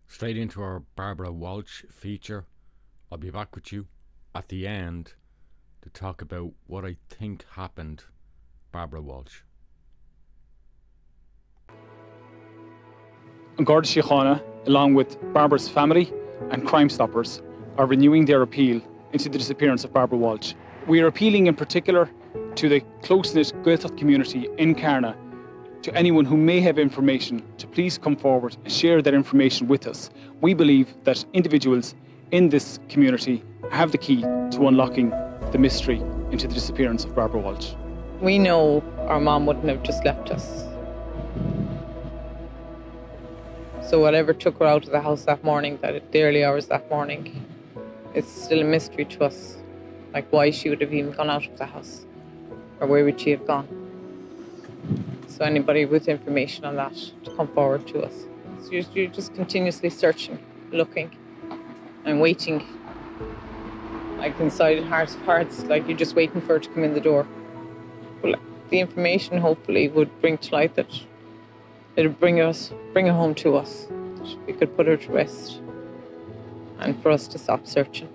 Straight into our Barbara Walsh feature. I'll be back with you at the end to talk about what I think happened Barbara Walsh. Garda Síochána, along with Barbara's family and Crime Stoppers, are renewing their appeal into the disappearance of Barbara Walsh. We are appealing in particular to the close-knit Gaeltacht community in CARNA, to anyone who may have information, to please come forward and share that information with us. We believe that individuals in this community have the key to unlocking the mystery into the disappearance of Barbara Walsh. We know our mom wouldn't have just left us. So whatever took her out of the house that morning, the early hours that morning, it's still a mystery to us. Like why she would have even gone out of the house, or where would she have gone? So anybody with information on that to come forward to us. So you're just continuously searching, looking, and waiting. Like inside hearts of hearts, like you're just waiting for her to come in the door. Well, the information hopefully would bring to light that it would bring her home to us. We could put her to rest, and for us to stop searching.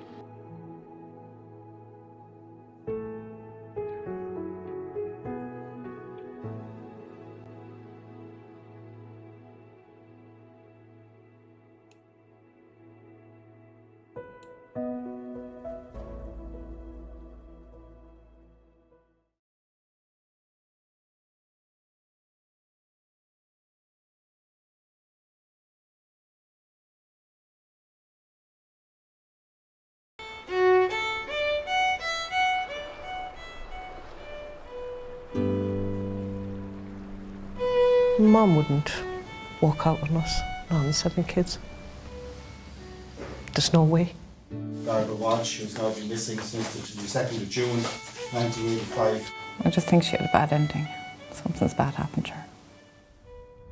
Mum wouldn't walk out on us, not on 7 kids. There's no way. Barbara Walsh has now been missing since the 22nd of June 1985. I just think she had a bad ending. Something's bad happened to her.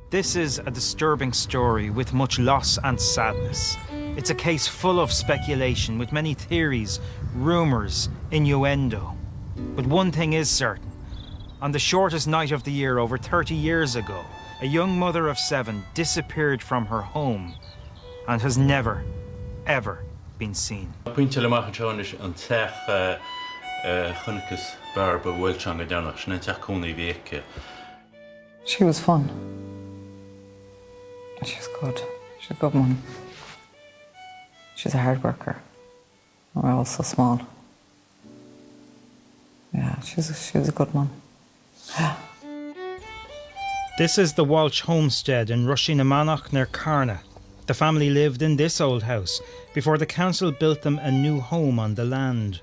This is a disturbing story with much loss and sadness. It's a case full of speculation with many theories, rumours, innuendo. But one thing is certain. On the shortest night of the year over 30 years ago, a young mother of 7 disappeared from her home and has never, ever been seen. She was fun. She's good. She's a good mum. She's a hard worker. We're all so small. Yeah, she was a good mum. This is the Walsh homestead in Rushinamanagh near CARNA. The family lived in this old house before the council built them a new home on the land.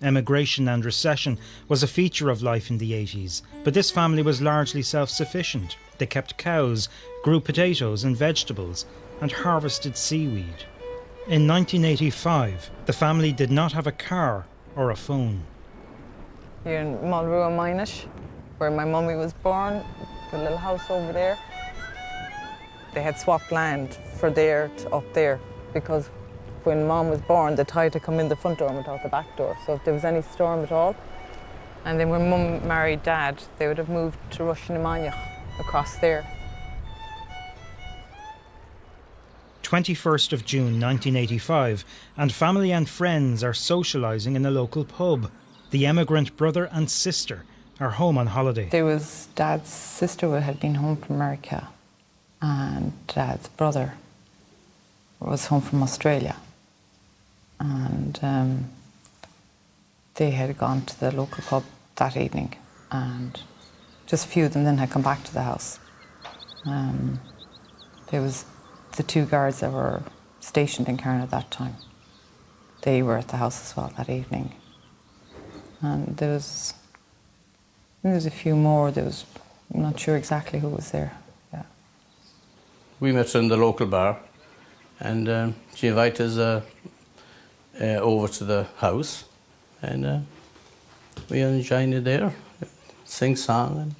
Emigration and recession was a feature of life in the 80s, but this family was largely self-sufficient. They kept cows, grew potatoes and vegetables, and harvested seaweed. In 1985, the family did not have a car or a phone. Here in Mulrua Minish, where my mummy was born, the little house over there. They had swapped land for there to up there because when Mom was born, they tried to come in the front door and went out the back door. So if there was any storm at all, and then when Mum married Dad, they would have moved to Rushinamanagh across there. 21st of June 1985, and family and friends are socialising in a local pub. The emigrant brother and sister are home on holiday. There was Dad's sister who had been home from America, and Dad's brother was home from Australia. And they had gone to the local pub that evening, and just a few of them then had come back to the house. There was the 2 guards that were stationed in CARNA at that time. They were at the house as well that evening. And there was a few more. I'm not sure exactly who was there. Yeah. We met her in the local bar, and she invited us over to the house, and we enjoyed it there, sing song, and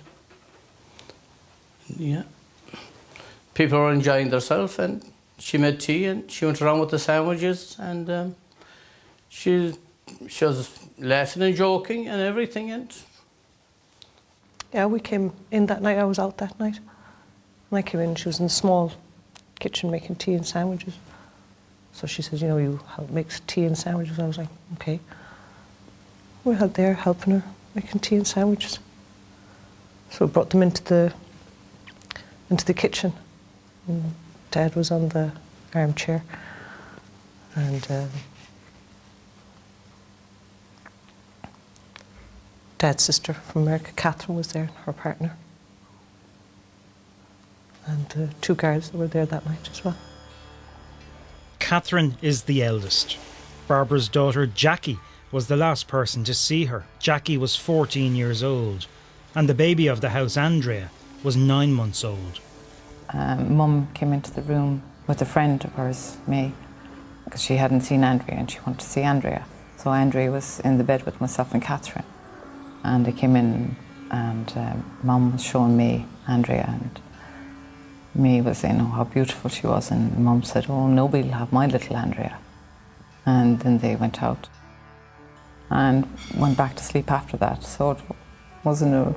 yeah, people were enjoying themselves, and she made tea and she went around with the sandwiches, and she was laughing and joking and everything. And Yeah, we came in that night. I was out that night. When I came in, she was in the small kitchen making tea and sandwiches. So she says, you know, you help make tea and sandwiches. I was like, okay. We were out there helping her, making tea and sandwiches. So we brought them into the kitchen. And Dad was on the armchair. And Dad's sister from America, Catherine, was there, her partner. And 2 guards that were there that night as well. Catherine is the eldest. Barbara's daughter, Jacquie, was the last person to see her. Jacquie was 14 years old, and the baby of the house, Andrea, was 9 months old. Mum came into the room with a friend of hers, May, because she hadn't seen Andrea and she wanted to see Andrea. So Andrea was in the bed with myself and Catherine. And they came in and Mum was showing me Andrea, and May was saying, oh, how beautiful she was, and Mum said, oh, nobody will have my little Andrea. And then they went out and went back to sleep after that. So it wasn't a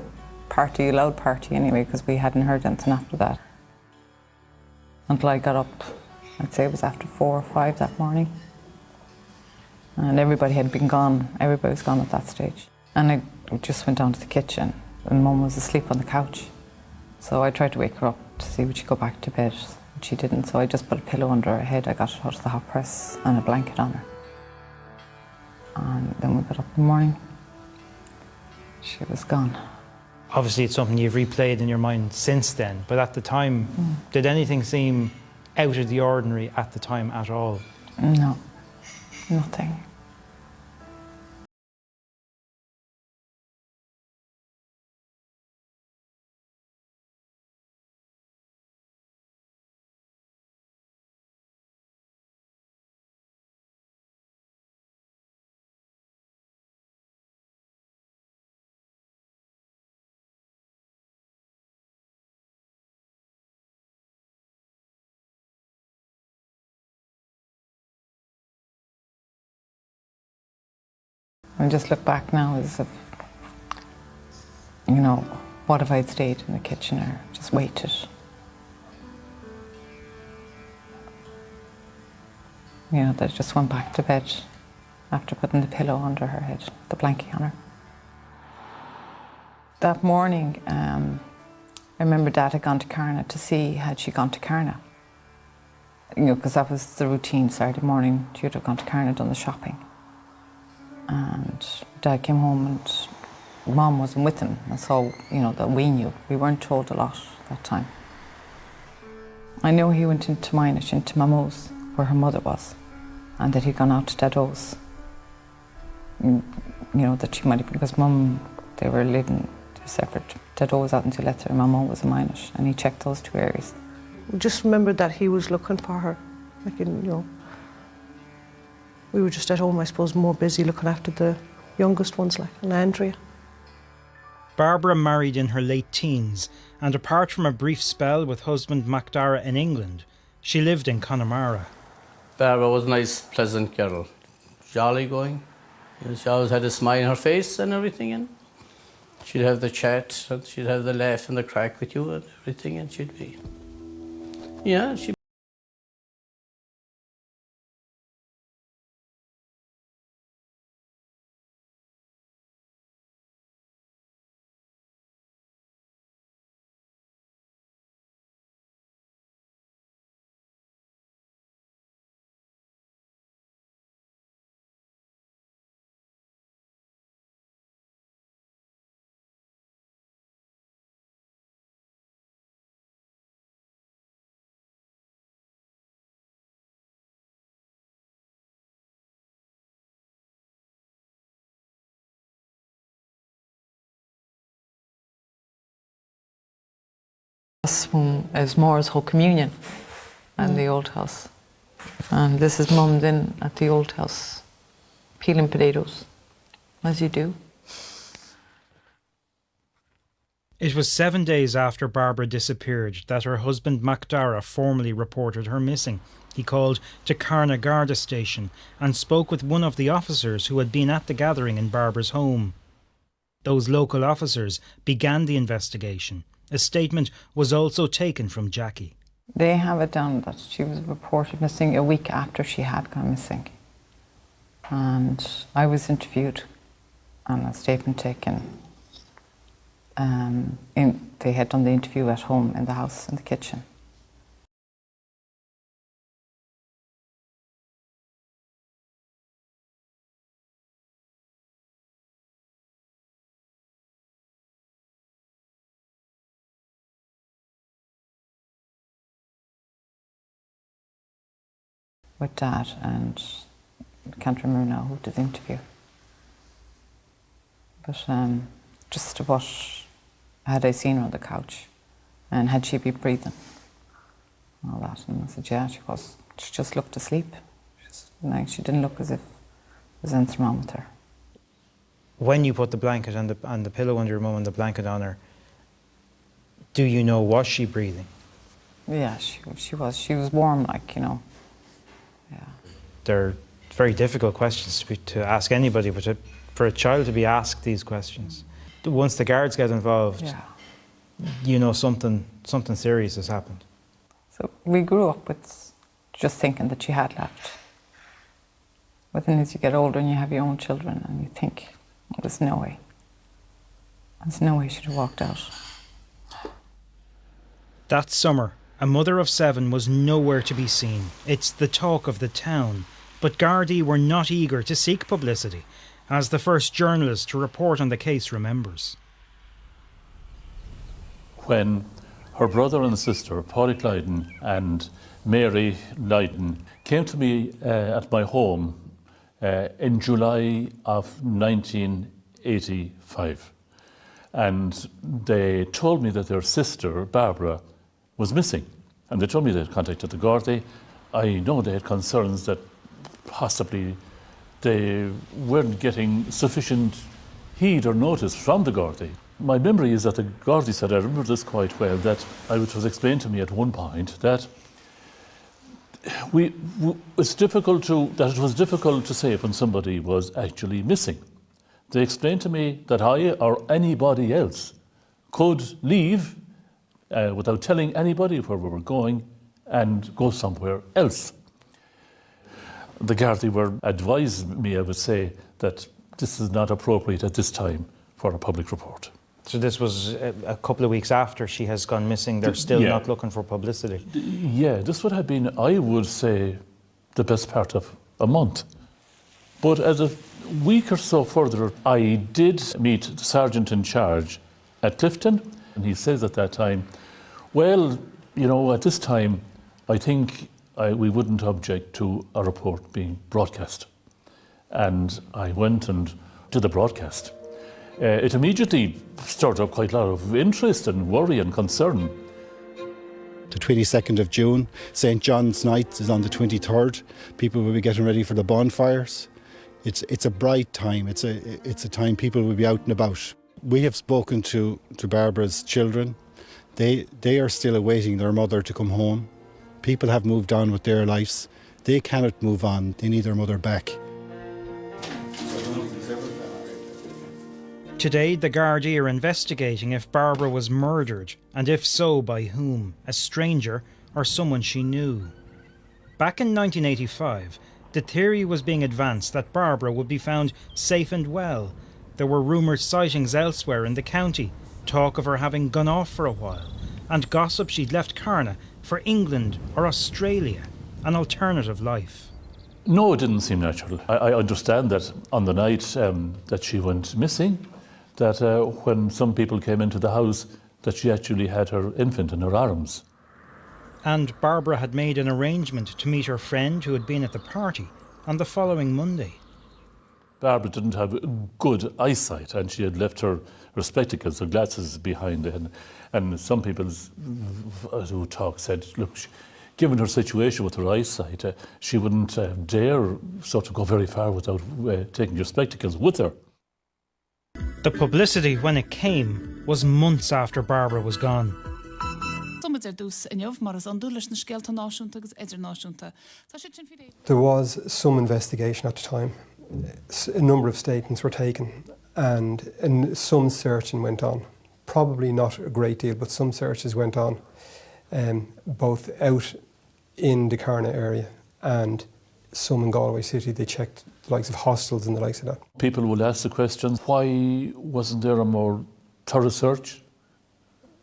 party, a loud party anyway, because we hadn't heard anything after that. Until I got up, I'd say it was after 4 or 5 that morning. And everybody had been gone, everybody was gone at that stage. And I just went down to the kitchen, and Mum was asleep on the couch. So I tried to wake her up to see would she go back to bed, but she didn't, so I just put a pillow under her head. I got her out of the hot press and a blanket on her. And then we got up in the morning. She was gone. Obviously, it's something you've replayed in your mind since then, but at the time, did anything seem out of the ordinary at the time at all? No, nothing. I just look back now as if, you know, what if I'd stayed in the kitchen or just waited? You know, that just went back to bed after putting the pillow under her head, the blanket on her. That morning, I remember Dad had gone to CARNA to see had she gone to CARNA. You know, because that was the routine Saturday morning. She would have gone to CARNA, done the shopping. And Dad came home and Mum wasn't with him, and so, you know, that we knew. We weren't told a lot that time. I know he went into Minish, into Mamo's, where her mother was, and that he'd gone out to Dado's. You know, that she might have, because Mum, they were living separate. Dado was out in Tuletta and Mamo was in Minish, and he checked those 2 areas. We just remembered that he was looking for her, like, you know. We were just at home, I suppose, more busy looking after the youngest ones, like, and Andrea. Barbara married in her late teens, and apart from a brief spell with husband Dara in England, she lived in Connemara. Barbara was a nice, pleasant girl, jolly going. You know, she always had a smile on her face and everything, and she'd have the chat, and she'd have the laugh and the crack with you and everything, and she'd be, yeah, she'd. This one is Moore's whole communion and the old house. And this is Mum then at the old house, peeling potatoes, as you do. It was 7 days after Barbara disappeared that her husband Dara formally reported her missing. He called to CARNA GARDA station and spoke with one of the officers who had been at the gathering in Barbara's home. Those local officers began the investigation. A statement was also taken from Jacquie. They have it down that she was reported missing a week after she had gone missing. And I was interviewed and a statement taken. They had done the interview at home in the house, in the kitchen. With Dad, and I can't remember now who did the interview. But just what had I seen her on the couch, and had she been breathing, all that, and I said, yeah, she was. She just looked asleep. She didn't look as if there was anything wrong with her. When you put the blanket and the pillow under your mum and the blanket on her, do you know, was she breathing? Yeah, she was. She was warm, like, you know. Yeah. They're very difficult questions to ask anybody, but for a child to be asked these questions. Once the guards get involved, Yeah. you know something serious has happened. So we grew up with just thinking that she had left. But then as you get older and you have your own children and you think, well, there's no way. There's no way she'd have walked out. That summer, a mother of 7 was nowhere to be seen. It's the talk of the town. But Gardaí were not eager to seek publicity, as the first journalist to report on the case remembers. When her brother and sister, Padraig Lydon and Mary Lydon, came to me at my home in July of 1985, and they told me that their sister, Barbara, was missing. And they told me they had contacted the Gardaí. I know they had concerns that possibly they weren't getting sufficient heed or notice from the Gardaí. My memory is that the Gardaí said, I remember this quite well, that it was explained to me at one point that it was difficult to say when somebody was actually missing. They explained to me that I or anybody else could leave without telling anybody where we were going and go somewhere else. The Gardaí were advised me, I would say, that this is not appropriate at this time for a public report. So this was a couple of weeks after she has gone missing. They're still not looking for publicity. Yeah, this would have been, I would say, the best part of a month. But as a week or so further, I did meet the sergeant in charge at Clifton, and he says at that time, well, you know, at this time, I think we wouldn't object to a report being broadcast. And I went and did the broadcast. It immediately stirred up quite a lot of interest and worry and concern. The 22nd of June, St. John's Night is on the 23rd. People will be getting ready for the bonfires. It's a bright time. It's a time people will be out and about. We have spoken to Barbara's children. They are still awaiting their mother to come home. People have moved on with their lives. They cannot move on. They need their mother back. Today, the Gardaí are investigating if Barbara was murdered, and if so, by whom? A stranger or someone she knew? Back in 1985, the theory was being advanced that Barbara would be found safe and well. There were rumoured sightings elsewhere in the county, talk of her having gone off for a while, and gossip she'd left CARNA for England or Australia, an alternative life. No, it didn't seem natural. I understand that on the night that she went missing, that when some people came into the house, that she actually had her infant in her arms. And Barbara had made an arrangement to meet her friend who had been at the party on the following Monday. Barbara didn't have good eyesight, and she had left her spectacles, her glasses behind. And some people who talk said, look, given her situation with her eyesight, she wouldn't dare sort of go very far without taking her spectacles with her. The publicity, when it came, was months after Barbara was gone. There was some investigation at the time. A number of statements were taken and some searching went on. Probably not a great deal, but some searches went on, both out in the CARNA area and some in Galway City. They checked the likes of hostels and the likes of that. People will ask the question, why wasn't there a more thorough search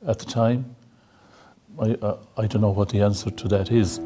at the time? I don't know what the answer to that is.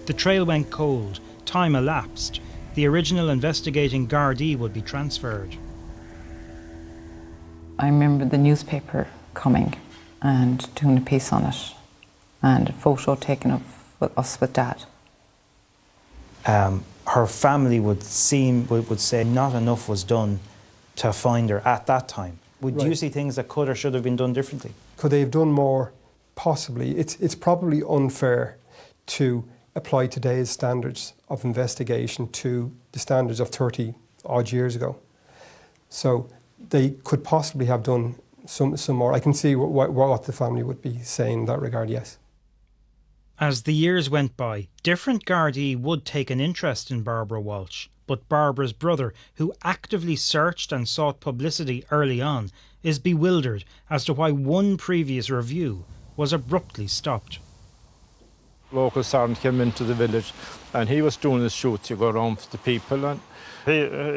The trail went cold, time elapsed. The original investigating Gardaí would be transferred. I remember the newspaper coming and doing a piece on it, and a photo taken of us with Dad. Her family would say not enough was done to find her at that time. Would you see things that could or should have been done differently? Could they have done more? Possibly. It's probably unfair to apply today's standards of investigation to the standards of 30 odd years ago. So they could possibly have done some more. I can see what the family would be saying in that regard, yes. As the years went by, different Gardaí would take an interest in Barbara Walsh, but Barbara's brother, who actively searched and sought publicity early on, is bewildered as to why one previous review was abruptly stopped. Local sergeant came into the village and he was doing his shoot to go around with the people, and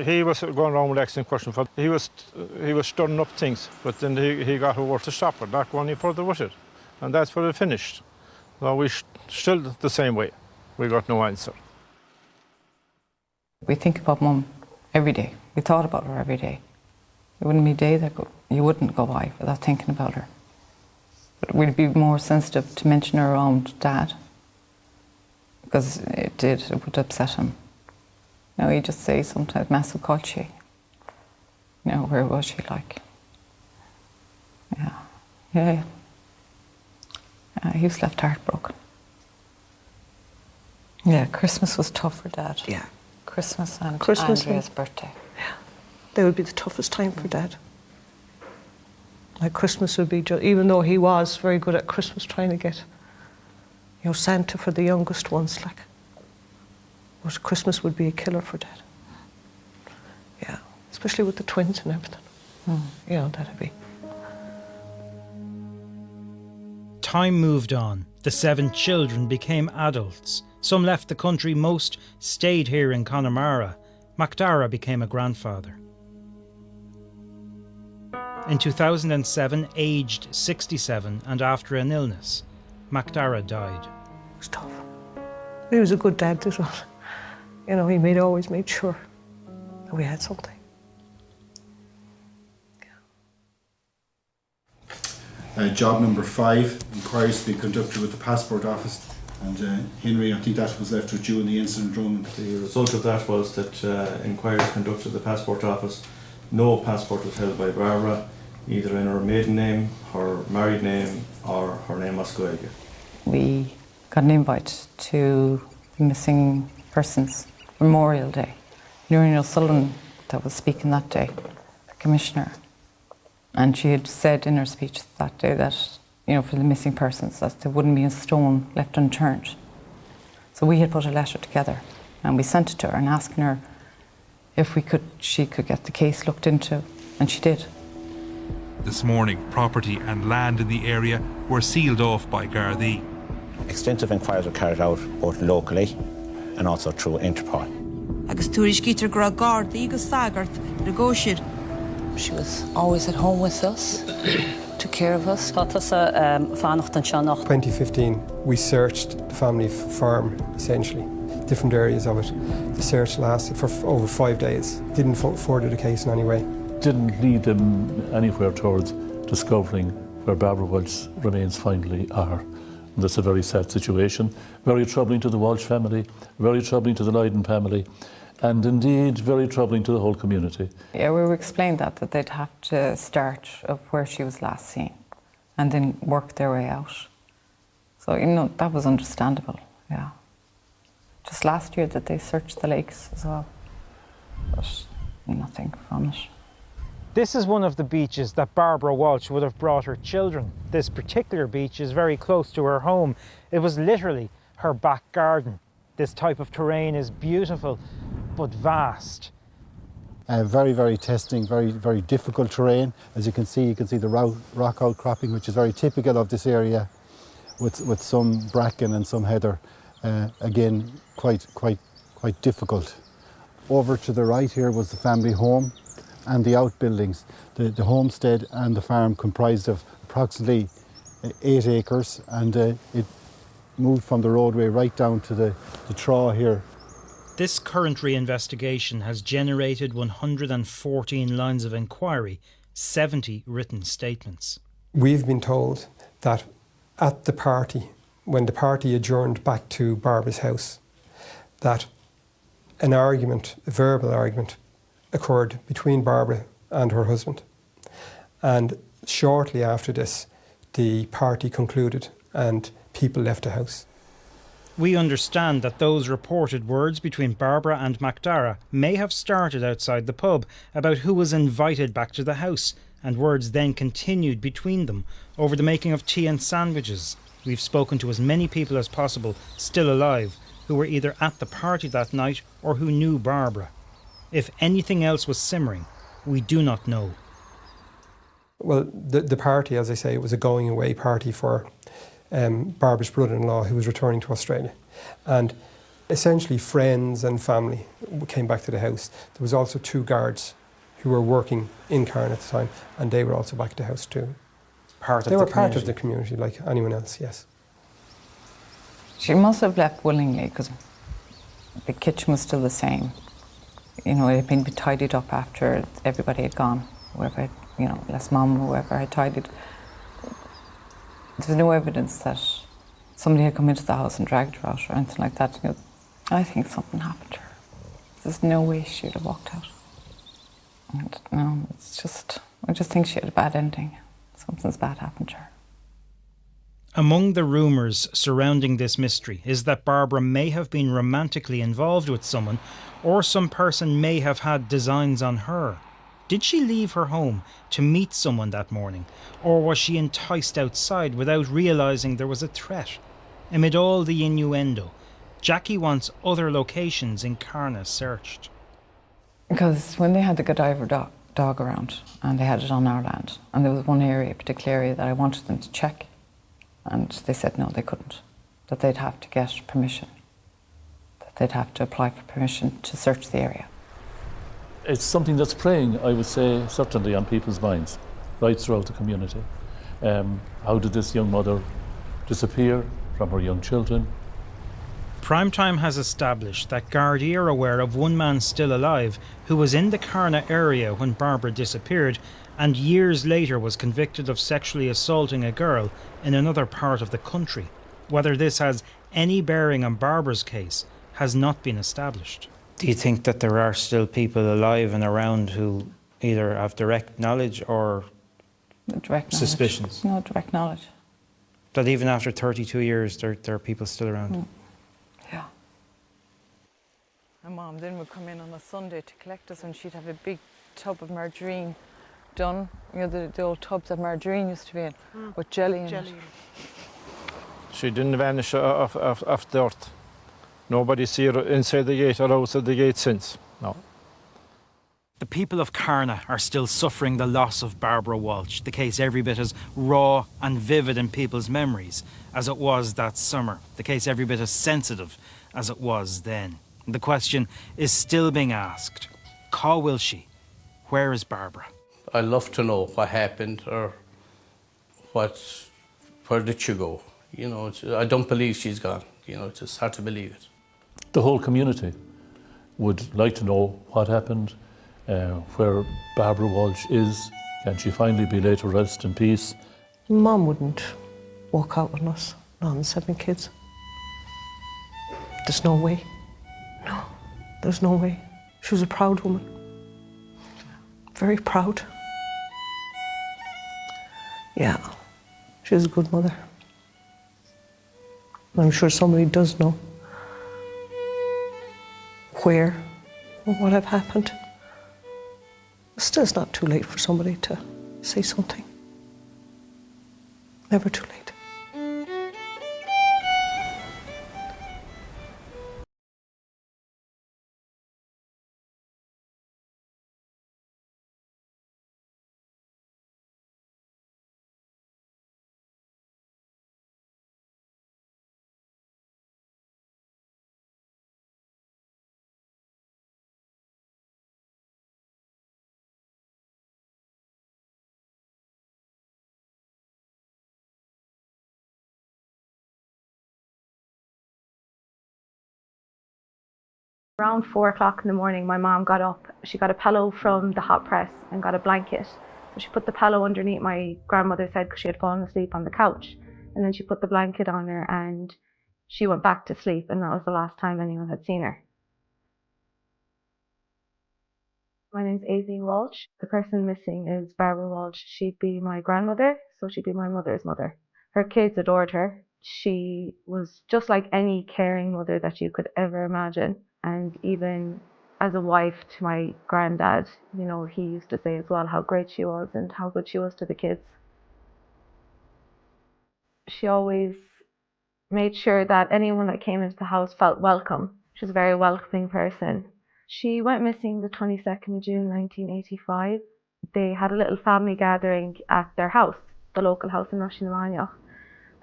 he was going around asking questions. He was stirring up things, but then he got over to stop it, not going any further with it, and that's where it finished. So we still the same way. We got no answer. We think about Mum every day. We thought about her every day. There wouldn't be a day that you wouldn't go by without thinking about her. But we'd be more sensitive to mention her around Dad, because it would upset him. You know, he'd just say sometimes, "Massive culture." You know, where was she like? Yeah. He was left heartbroken. Yeah, Christmas was tough for Dad. Yeah. Christmas and Christmas Andrea's birthday. Yeah. They would be the toughest time for Dad. Like Christmas would be, even though he was very good at Christmas, trying to get, you know, Santa for the youngest ones, like. But Christmas would be a killer for Dad. Yeah, especially with the twins and everything. You know, that'd be. Time moved on. The 7 children became adults. Some left the country, most stayed here in Connemara. Dara became a grandfather. In 2007, aged 67 and after an illness, Dara died. It was tough. He was a good dad as well. You know, he always made sure that we had something. Job number 5, inquiries to be conducted with the passport office. And Henry, I think that was left with you in the incident room. The result of that was that inquiries conducted at the passport office. No passport was held by Barbara, either in her maiden name, her married name, or her name Osgoega. We got an invite to the Missing Persons Memorial Day. Muriel Sullivan that was speaking that day, the Commissioner. And she had said in her speech that day that, you know, for the missing persons, that there wouldn't be a stone left unturned. So we had put a letter together and we sent it to her and asking her if she could get the case looked into, and she did. This morning, property and land in the area were sealed off by Gardaí. Extensive inquiries were carried out both locally and also through Interpol. Agus túris gítar gra Gardaí agus sagart negotiate. She was always at home with us, took care of us. 2015, we searched the family farm, essentially, different areas of it. The search lasted for over 5 days. Didn't further the case in any way. Didn't lead them anywhere towards discovering where Barbara Walsh's remains finally are. And that's a very sad situation, very troubling to the Walsh family, very troubling to the Lydon family, and indeed very troubling to the whole community. Yeah, we were explained that they'd have to start of where she was last seen and then work their way out. So, you know, that was understandable, yeah. Just last year that they searched the lakes as well, but nothing from it. This is one of the beaches that Barbara Walsh would have brought her children. This particular beach is very close to her home. It was literally her back garden. This type of terrain is beautiful, but vast. Very, very testing, very, very difficult terrain. As you can see the rock outcropping, which is very typical of this area, with some bracken and some heather. Again, quite difficult. Over to the right here was the family home and the outbuildings. The homestead and the farm comprised of approximately 8 acres, and it moved from the roadway right down to the traw here. This current reinvestigation has generated 114 lines of inquiry, 70 written statements. We've been told that at the party, when the party adjourned back to Barbara's house, that an argument, a verbal argument, occurred between Barbara and her husband. And shortly after this, the party concluded and people left the house. We understand that those reported words between Barbara and Dara may have started outside the pub about who was invited back to the house, and words then continued between them over the making of tea and sandwiches. We've spoken to as many people as possible still alive who were either at the party that night or who knew Barbara. If anything else was simmering, we do not know. Well, the party, as I say, was a going away party for Barbara's brother-in-law who was returning to Australia. And essentially friends and family came back to the house. There was also 2 guards who were working in CARNA at the time, and they were also back at the house too. They were part of the community like anyone else, yes. She must have left willingly because the kitchen was still the same. You know, it had been tidied up after everybody had gone, whoever, you know, unless Mum or whoever had tidied. There's no evidence that somebody had come into the house and dragged her out or anything like that. You know, I think something happened to her. There's no way she'd have walked out. And no, it's just, I just think she had a bad ending. Something's bad happened to her. Among the rumours surrounding this mystery is that Barbara may have been romantically involved with someone, or some person may have had designs on her. Did she leave her home to meet someone that morning, or was she enticed outside without realising there was a threat? Amid all the innuendo, Jacquie wants other locations in CARNA searched. Because when they had the Godiva dog around, and they had it on our land, and there was one area, a particular area that I wanted them to check, and they said no, they couldn't, that they'd have to get permission, that they'd have to apply for permission to search the area. It's something that's preying, I would say, certainly on people's minds, right throughout the community. How did this young mother disappear from her young children? Primetime has established that Gardaí are aware of one man still alive who was in the CARNA area when Barbara disappeared and years later was convicted of sexually assaulting a girl in another part of the country. Whether this has any bearing on Barbara's case has not been established. Do you think that there are still people alive and around who either have direct knowledge or suspicions? No direct knowledge. That even after 32 years there are people still around? Mm. Yeah. My mum then would come in on a Sunday to collect us, and she'd have a big tub of margarine done. You know, the old tubs that margarine used to be in, with jelly in it. She didn't vanish off the earth. Nobody see her inside the gate or outside the gate since. No. The people of CARNA are still suffering the loss of Barbara Walsh, the case every bit as raw and vivid in people's memories as it was that summer, the case every bit as sensitive as it was then. And the question is still being asked. Cá bhfuil she? Where is Barbara? I'd love to know what happened or where did she go? You know, I don't believe she's gone. You know, it's just hard to believe it. The whole community would like to know what happened, where Barbara Walsh is. Can she finally be laid to rest in peace? Mum wouldn't walk out on us, not on 7 kids. There's no way. No, there's no way. She was a proud woman. Very proud. Yeah, she was a good mother. I'm sure somebody does know where or what have happened. Still, it's not too late for somebody to say something. Never too late. Around 4 o'clock in the morning, my mom got up. She got a pillow from the hot press and got a blanket. So she put the pillow underneath my grandmother's head because she had fallen asleep on the couch. And then she put the blanket on her and she went back to sleep, and that was the last time anyone had seen her. My name's Aileen Walsh. The person missing is Barbara Walsh. She'd be my grandmother, so she'd be my mother's mother. Her kids adored her. She was just like any caring mother that you could ever imagine. And even as a wife to my granddad, you know, he used to say as well how great she was and how good she was to the kids. She always made sure that anyone that came into the house felt welcome. She was a very welcoming person. She went missing the 22nd of June 1985. They had a little family gathering at their house, the local house in Rushinamania.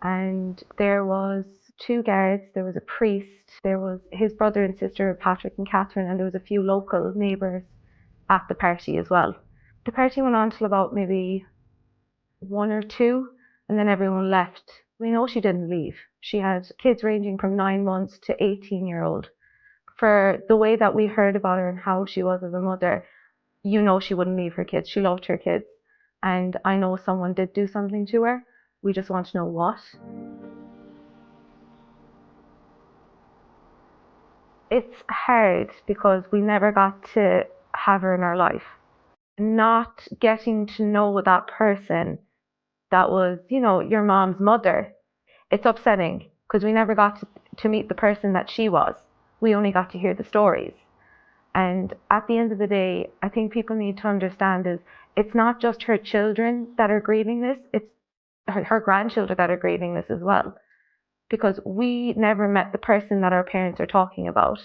And there was 2 guards, there was a priest, there was his brother and sister, Patrick and Catherine, and there was a few local neighbours at the party as well. The party went on till about maybe 1 or 2, and then everyone left. We know she didn't leave. She had kids ranging from 9 months to 18-year-old. For the way that we heard about her and how she was as a mother, you know she wouldn't leave her kids. She loved her kids. And I know someone did do something to her. We just want to know what. It's hard because we never got to have her in our life. Not getting to know that person that was, you know, your mom's mother, it's upsetting because we never got to meet the person that she was. We only got to hear the stories. And at the end of the day, I think people need to understand is it's not just her children that are grieving this, it's her grandchildren that are grieving this as well. Because we never met the person that our parents are talking about.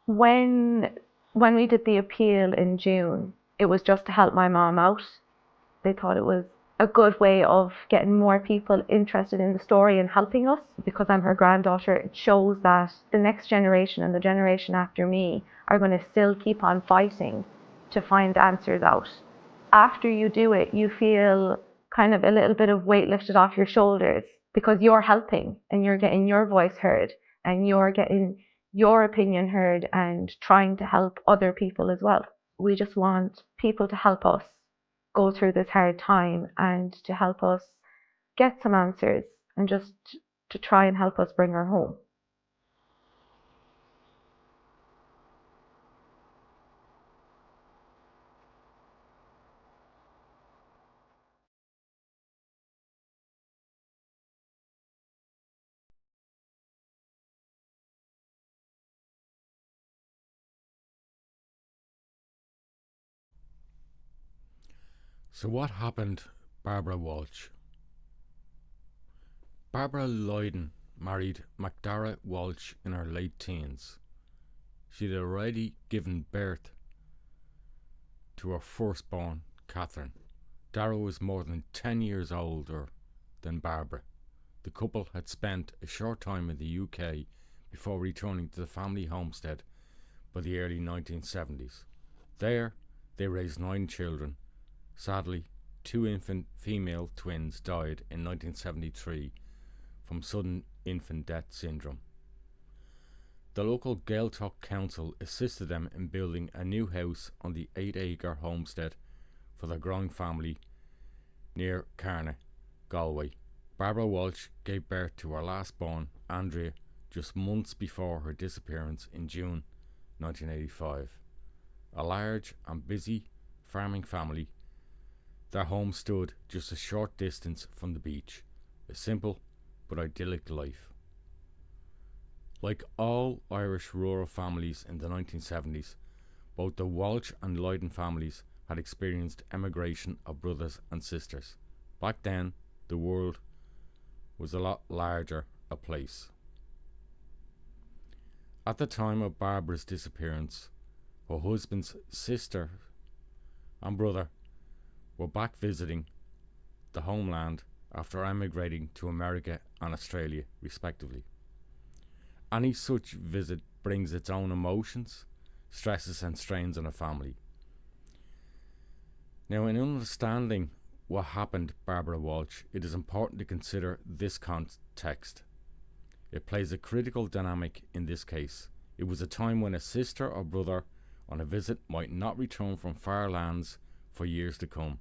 When we did the appeal in June, it was just to help my mom out. They thought it was a good way of getting more people interested in the story and helping us. Because I'm her granddaughter, it shows that the next generation and the generation after me are going to still keep on fighting to find answers out. After you do it, you feel kind of a little bit of weight lifted off your shoulders because you're helping and you're getting your voice heard and you're getting your opinion heard and trying to help other people as well. We just want people to help us go through this hard time and to help us get some answers and just to try and help us bring her home. So what happened, Barbara Walsh? Barbara Lloyden married Dara Walsh in her late teens. She had already given birth to her firstborn, Catherine. Dara was more than 10 years older than Barbara. The couple had spent a short time in the UK before returning to the family homestead by the early 1970s. There, they raised 9 children. Sadly, 2 infant female twins died in 1973 from sudden infant death syndrome. The local Gaeltacht council assisted them in building a new house on the 8-acre homestead for the growing family near CARNA Galway. Barbara Walsh gave birth to her last born, Andrea, just months before her disappearance in June 1985. A large and busy farming family, their home stood just a short distance from the beach. A simple but idyllic life. Like all Irish rural families in the 1970s, both the Walsh and Lydon families had experienced emigration of brothers and sisters. Back then, the world was a lot larger a place. At the time of Barbara's disappearance, her husband's sister and brother were back visiting the homeland after emigrating to America and Australia, respectively. Any such visit brings its own emotions, stresses and strains on a family. Now, in understanding what happened to Barbara Walsh, it is important to consider this context. It plays a critical dynamic in this case. It was a time when a sister or brother on a visit might not return from far lands for years to come.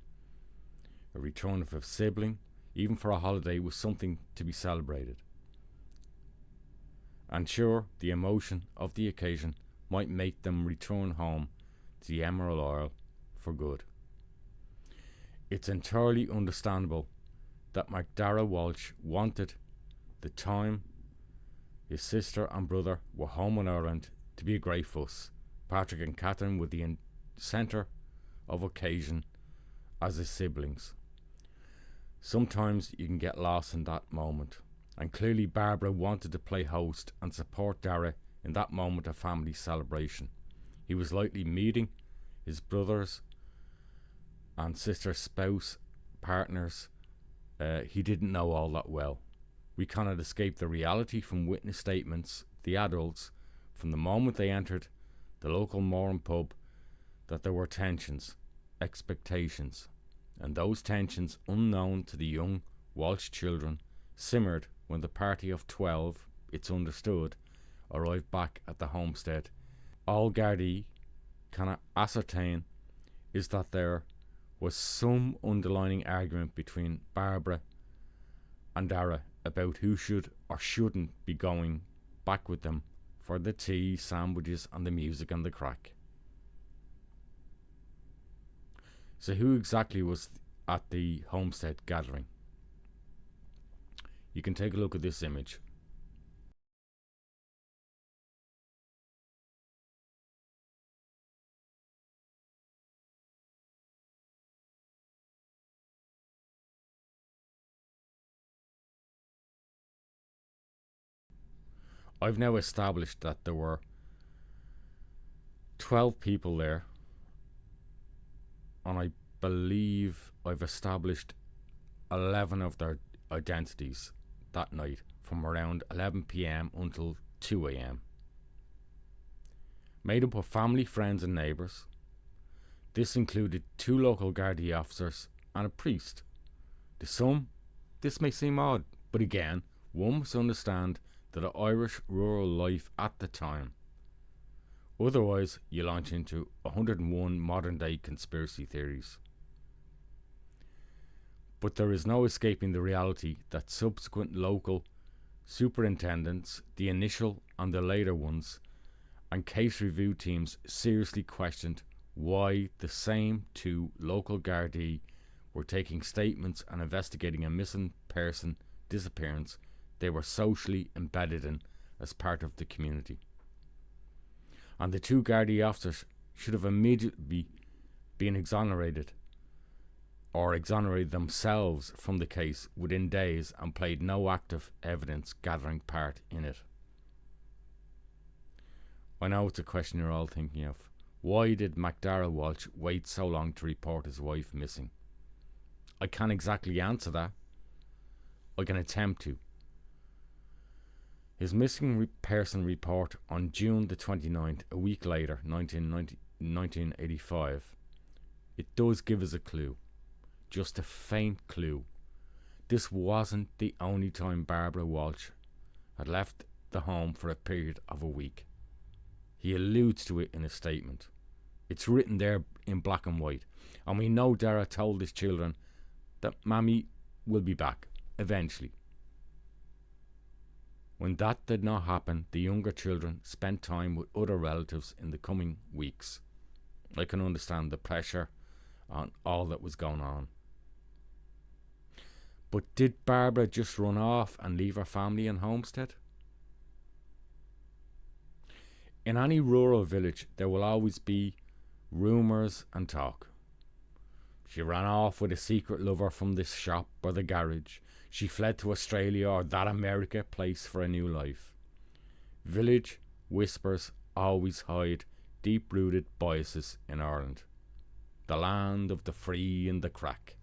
A return of a sibling, even for a holiday, was something to be celebrated. And sure, the emotion of the occasion might make them return home to the Emerald Isle for good. It's entirely understandable that Dara Walsh wanted the time his sister and brother were home in Ireland to be a great fuss. Patrick and Catherine were the centre of occasion as his siblings. Sometimes you can get lost in that moment, and clearly Barbara wanted to play host and support Dara in that moment of family celebration. He was likely meeting his brothers and sister's spouse, partners. He didn't know all that well. We cannot escape the reality from witness statements, the adults, from the moment they entered the local Moran pub, that there were tensions, expectations, and those tensions, unknown to the young Walsh children, simmered when the party of 12, it's understood, arrived back at the homestead. All Gardaí can ascertain is that there was some underlying argument between Barbara and Dara about who should or shouldn't be going back with them for the tea, sandwiches and the music and the crack. So who exactly was at the homestead gathering? You can take a look at this image. I've now established that there were 12 people there, and I believe I've established 11 of their identities that night from around 11 p.m. until 2 a.m. Made up of family, friends and neighbours. This included 2 local Gardaí officers and a priest. To some, this may seem odd, but again, one must understand that of Irish rural life at the time. Otherwise, you launch into 101 modern day conspiracy theories. But there is no escaping the reality that subsequent local superintendents, the initial and the later ones, and case review teams seriously questioned why the same 2 local Gardaí were taking statements and investigating a missing person disappearance they were socially embedded in as part of the community. And the 2 Gardaí officers should have immediately been exonerated or exonerated themselves from the case within days and played no active evidence gathering part in it. I know it's a question you're all thinking of. Why did Dara Walsh wait so long to report his wife missing? I can't exactly answer that. I can attempt to. His missing person report on June the 29th, a week later, 1985, it does give us a clue. Just a faint clue. This wasn't the only time Barbara Walsh had left the home for a period of a week. He alludes to it in a statement. It's written there in black and white. And we know Dara told his children that Mammy will be back, eventually. When that did not happen, the younger children spent time with other relatives in the coming weeks. I can understand the pressure on all that was going on. But did Barbara just run off and leave her family in Homestead? In any rural village, there will always be rumours and talk. She ran off with a secret lover from the shop or the garage. She fled to Australia or that America place for a new life. Village whispers always hide deep-rooted biases in Ireland. The land of the free and the crack.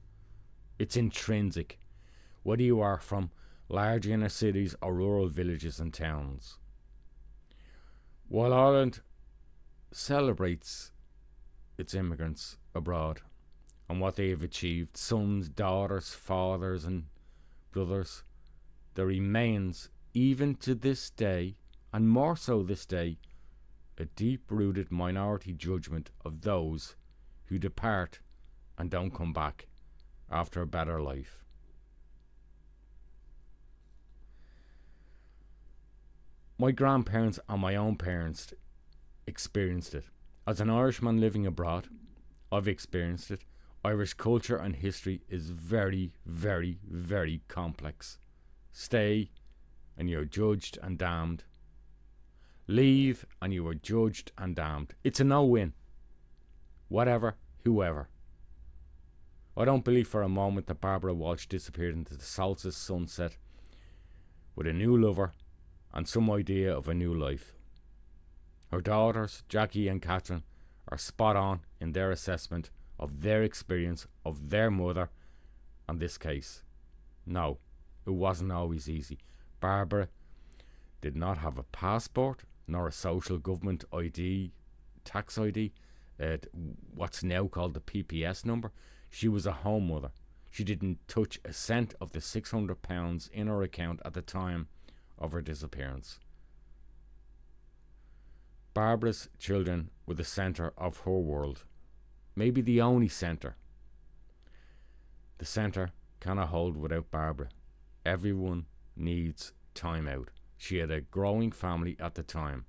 It's intrinsic, whether you are from large inner cities or rural villages and towns. While Ireland celebrates its immigrants abroad and what they have achieved, sons, daughters, fathers and brothers, there remains, even to this day, and more so this day, a deep-rooted minority judgment of those who depart and don't come back after a better life. My grandparents and my own parents experienced it. As an Irishman living abroad, I've experienced it. Irish culture and history is very, very, very complex. Stay and you're judged and damned. Leave and you are judged and damned. It's a no-win. Whatever, whoever. I don't believe for a moment that Barbara Walsh disappeared into the solstice sunset with a new lover and some idea of a new life. Her daughters, Jacquie and Catherine, are spot on in their assessment of their experience of their mother and this case. No, it wasn't always easy. Barbara did not have a passport nor a social government ID, tax ID, what's now called the PPS number. She was a home mother. She didn't touch a cent of the £600 in her account at the time of her disappearance. Barbara's children were the centre of her world. Maybe the only centre. The centre cannot hold without Barbara. Everyone needs time out. She had a growing family at the time.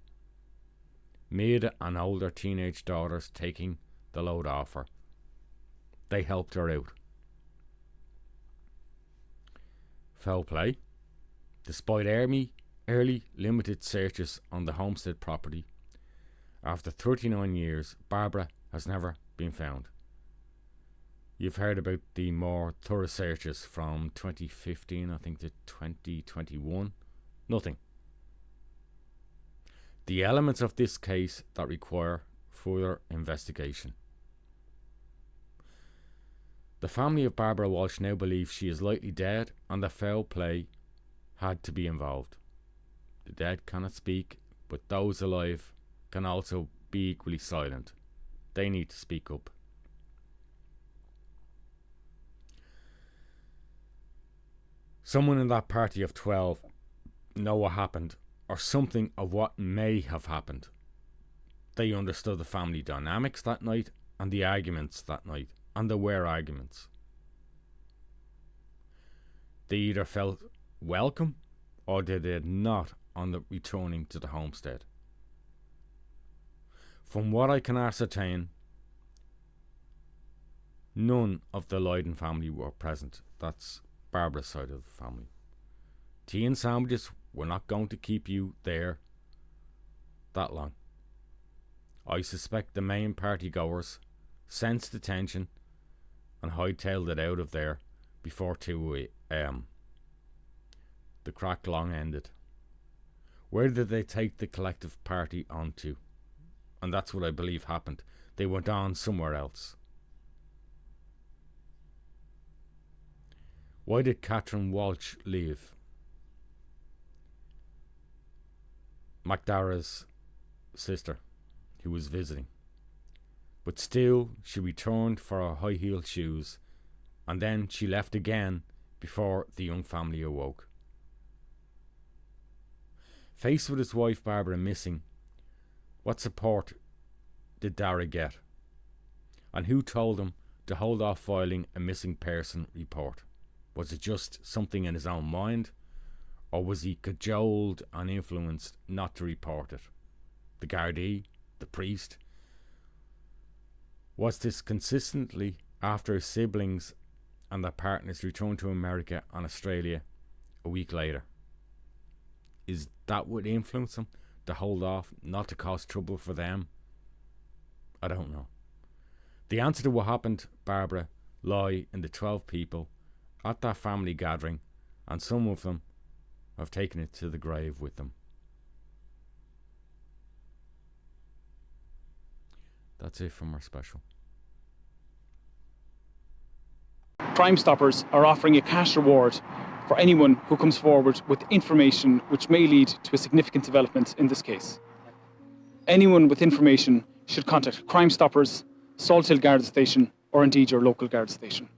Mid and older teenage daughters taking the load off her. They helped her out. Foul play. Despite early limited searches on the homestead property, after 39 years, Barbara has never been found. You've heard about the more thorough searches from 2015, I think, to 2021. Nothing. The elements of this case that require further investigation. The family of Barbara Walsh now believes she is likely dead and the foul play had to be involved. The dead cannot speak, but those alive can also be equally silent. They need to speak up. Someone in that party of 12 know what happened, or something of what may have happened. They understood the family dynamics that night and the arguments that night, and there were arguments. They either felt welcome or they did not on the returning to the homestead. From what I can ascertain, none of the Lydon family were present. That's Barbara's side of the family. Tea and sandwiches were not going to keep you there that long. I suspect the main party goers sensed the tension and hightailed it out of there before 2 a.m. The crack long ended. Where did they take the collective party on to? And that's what I believe happened. They went on somewhere else. Why did Catherine Walsh leave? Dara's sister, who was visiting. But still, she returned for her high-heeled shoes, and then she left again before the young family awoke. Faced with his wife Barbara missing, what support did Dara get? And who told him to hold off filing a missing person report? Was it just something in his own mind? Or was he cajoled and influenced not to report it? The Gardaí? The priest? Was this consistently after his siblings and their partners returned to America and Australia a week later? Is that what influenced him to hold off, not to cause trouble for them? I don't know. The answer to what happened to Barbara lie in the 12 people at that family gathering, and some of them have taken it to the grave with them. That's it from our special. Crime Stoppers are offering a cash reward for anyone who comes forward with information which may lead to a significant development in this case. Anyone with information should contact Crime Stoppers, Salt Hill Garda Station, or indeed your local Garda station.